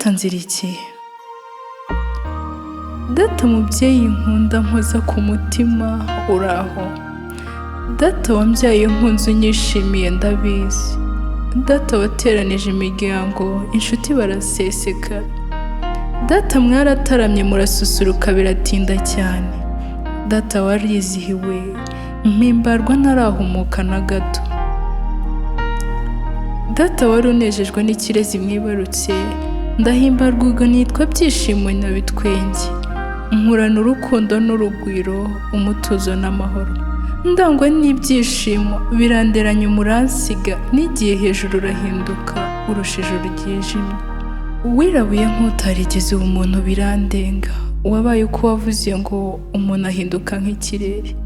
Data nzirikiye, data mubyeyi nkunda nkoza ku mutima uraho, data wambyaye nkunze unyishimiye ndabizi, data wateranije imiryango inshuti baraseseka, data mwarataramye murasusuruka biratinda cyane, data warizihiwe mpimbarwa ntarahumuka na gato, data wari unejejwe n'ikirezi mwibarutse, ndahimbarwa ubwo nitwa byishimo na bitwenge, nkurana urukundo n'urugwiro, umutuzo n'amahoro, ndangwa n'ibyishimo biranderanya umuransiga, n'igihe hejuru urahinduka urushije ryijimye, wirabuye nk'utarigeze umuntu birandenga, wabaye uko wavuze ngo umuntu ahinduka nk'ikirere,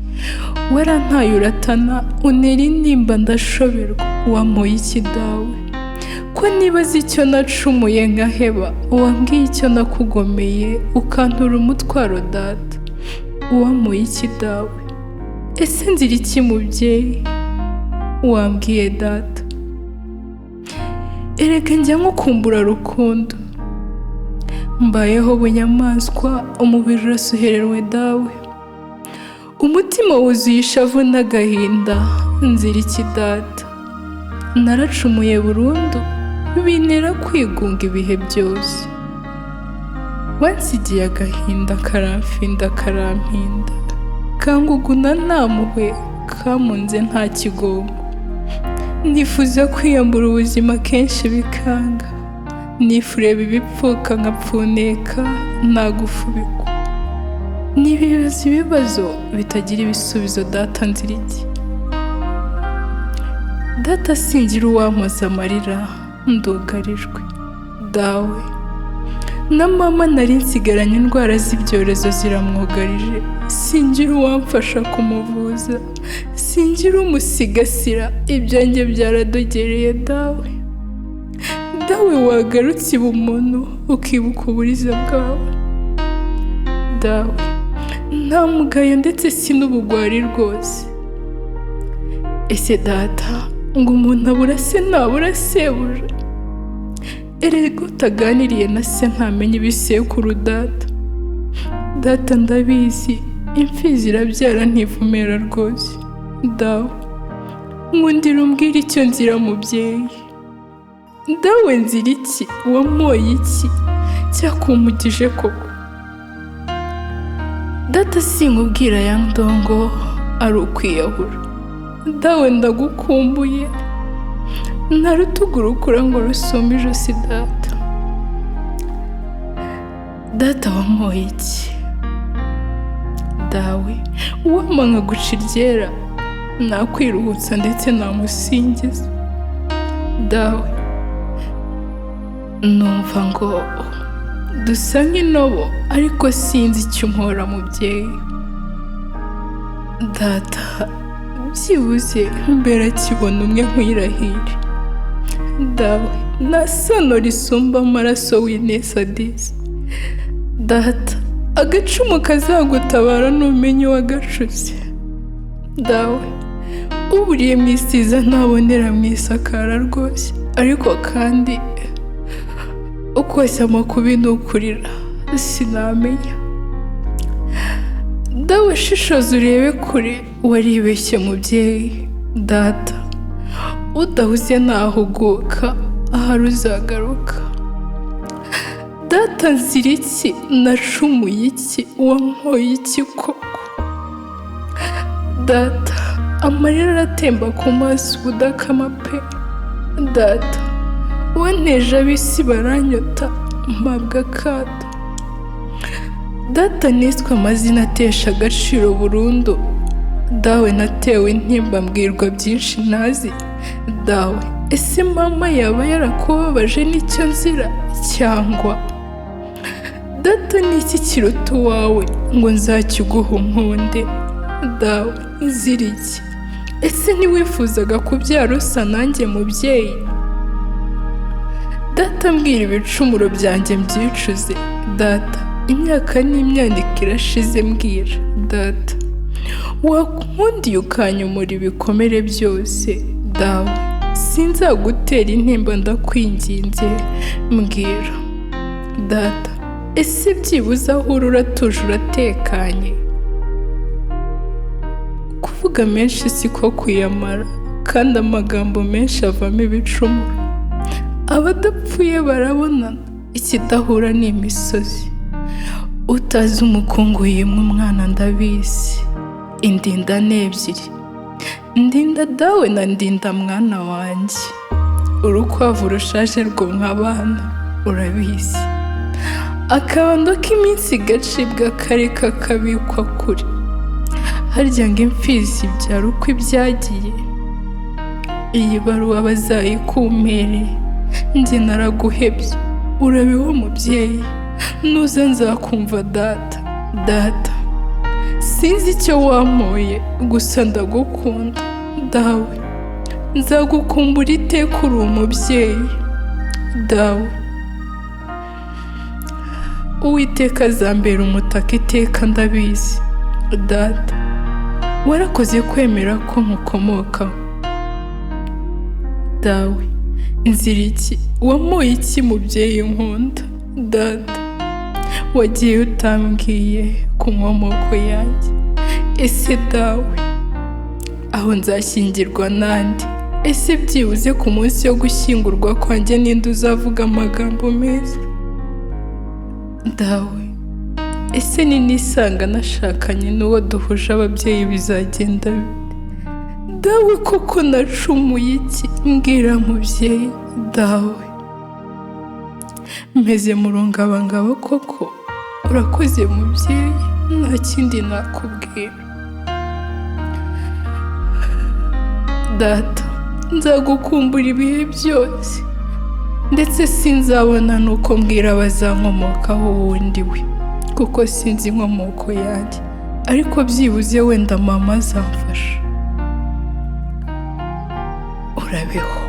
warantaye uratana unera intimba ndashoberwa, wampoye iki dawe ko nibaza icyo nacumuye nkaheba, wambwiye icyo nakugomeye ukantura umutwaro data, wampoye iki dawe ese nzira iki mubyeyi, wambwiye data erega njya nkukumbura rukundo, mbayeho bunyamaswa umubiri urasuhererwe dawe, umutima wuzuye ishavu n'agahinda, nzira iki data naracumuye burundu, bintera kwigunga ibihe byose, wansigiye agahinda karamfinda karampinda, kanguguna nta mpuhwe kamunze nta kigongo, nifuza kwiyambura ubuzima kenshi bikanga, nifureba ibipfuka nkapfuneka ntagufubikwa, nibibaza ibibazo bitagira ibisubizo data nzira iki, data singira uwampoza amarira ndugarijwe dawe, na mama nari nsigaranye indwara z'ibyorezo ziramwugarije, singira uwamfasha kumuvuza, singira umusigasira ibyanjye byaradogereye dawe, dawe wagarutse ubumuntu ukibuka uburiza bwawe, dawe nta mugayo ndetse si n'ubugwari rwose, ese data ngo umuntu abura se ntabura sebuja, erega utaganiriye na se ntamenya ibisekuru data, data ndabizi imfizi irabyara ntivumera rwose, dawe nkundira umbwira icyo nzira mubyeyi, dawe nzira iki wampoye iki cyakumpugije koko, data sinkubwira ya ndongo ari ukwiyahura, dawe ndagukumbuye nta rutugu rukura ngo rusumbe ijosi data, data wampoye iki dawe wampa nkaguca iryera, nakwiruhutsa ndetse namusingiza, dawe numva ngo dusa nk'intobo ariko sinzi icyo umpora mubyeyi, data byibuze mbere akibona umwe nkwirahire, dawe nta sano risumba amaraso w'inesa disi, data agacumu kazagutabara numenye wagacuze, dawe uburiye mu isiza ntabonera mu isakara rwose, ariko kandi ukoshya amakubi n'ukurira sinamenya, dawe shishoza urebe kure waribeshye mubyeyi, data udahuze ntahuguka ahari uzagaruka, data nzira iki nacumuye iki wampoye iki koko, data amarira aratemba ku maso ubudakama pe, data wanteje ab'isi baranyota mpabwa akato, data niswe amazina atesha agaciro burundu, dawe natewe intimba mbwirwa byinshi ntazi, dawe ese mama yaba yarakubabaje n'icyo nzira cyangwa data n'iki kiruta uwawe ngo nzakiguha unkunde, dawe nzira iki ese ntiwifuzaga kubyara usa nanjye mubyeyi, data mbwira ibicumuro byanjye mbyicuze, data imyaka n'imyandiko irashize mbwira, data wakundiye ukanyumura ibikomere byose, dawe sinzagutera intimba ndakwinginze mbwira, data ese byibuze aho uri uratuje uratekanye? Kuvuga menshi siko kwiyamara, kandi amagambo menshi avamo ibicumuro. Abadapfuye barabonana, ikidahura ni imisozi. Utazi umukungu yimwe umwana ndabizi. Indinda ni ebyiri, ndinda dawe na ndinda mwana wanjye. Urukwavu rushaje rwonka abana, urabizi. Akabando k'iminsi gacibwa kare kakabikwa kure. Harya ngo imfizi ibyara uko ibyagiye. Iyi baruwa bazayikumpere, njye naraguhebye. Urabeho mubyeyi, nuza nzakumva data. Data sinzi icyo wampoye, gusa ndagukunda. Dawe nzagukumbura iteka uri umubyeyi. Dawe Uwiteka azambera umutaka iteka ndabizi. Data warakoze kwemera ko nkukomokaho. Dawe inzira iki wamuye iki mubyeyi nkunda? Data wagiye utambwiye ku nkomoko yanjye. Ese dawe aho nzashyingirwa nande? Ese byibuze ku munsi wo gushyingurwa kwanjye ninde uzavuga amagambo meza? Dawe ese nisanga nashakanye n'uwo duhuje ababyeyi bizagenda bite? Dawe koko nacumuye iki? Mbwira mubyeyi. Dawe meze mu rungabangabo koko? Urakoze mubyeyi, nta kindi nakubwira. Data nzagukumbura ibihe byose, ndetse sinzabona nuko mbwira abazankomokaho wundi we, kuko sinzi inkomoko yanjye. Ariko byibuze wenda mama azamfasha. Urabeho.